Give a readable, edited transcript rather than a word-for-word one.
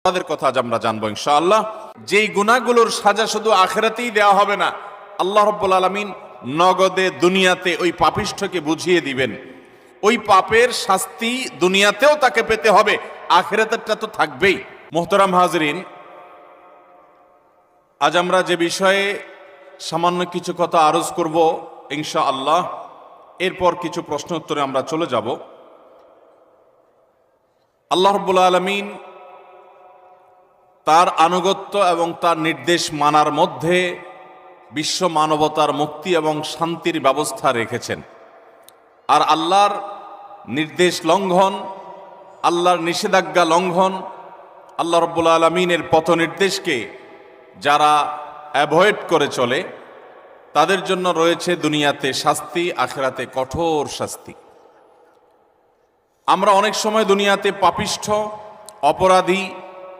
তাদের কথা আজ আমরা জানবো ইনশাআল্লাহ। যেই গুনাহগুলোর সাজা শুধু আখিরাতেই দেওয়া হবে না, আল্লাহ রাব্বুল আলামিন নগদে দুনিয়াতে ওই পাপিষ্ঠকে বুঝিয়ে দিবেন। ওই পাপের শাস্তি দুনিয়াতেও তাকে পেতে হবে, আখিরাতেরটা তো থাকবেই। মুহতারাম হাজরিন, আজ আমরা যে বিষয়ে সামান্য কিছু কথা আরজ করব ইনশাআল্লাহ, এরপর কিছু প্রশ্ন উত্তরে আমরা চলে যাব। আল্লাহ রাব্বুল আলামিন তার আনুগত্য এবং তার নির্দেশ মানার মধ্যে বিশ্ব মানবতার মুক্তি এবং শান্তির ব্যবস্থা রেখেছেন। আর আল্লাহর নির্দেশ লঙ্ঘন, আল্লাহর নিষেধাজ্ঞা লঙ্ঘন, আল্লাহ রাব্বুল আলামিনের পথ নির্দেশকে যারা অ্যাভয়েড করে চলে তাদের জন্য রয়েছে দুনিয়াতে শাস্তি, আখিরাতে কঠোর শাস্তি। আমরা অনেক সময় দুনিয়াতে পাপিষ্ঠ, অপরাধী,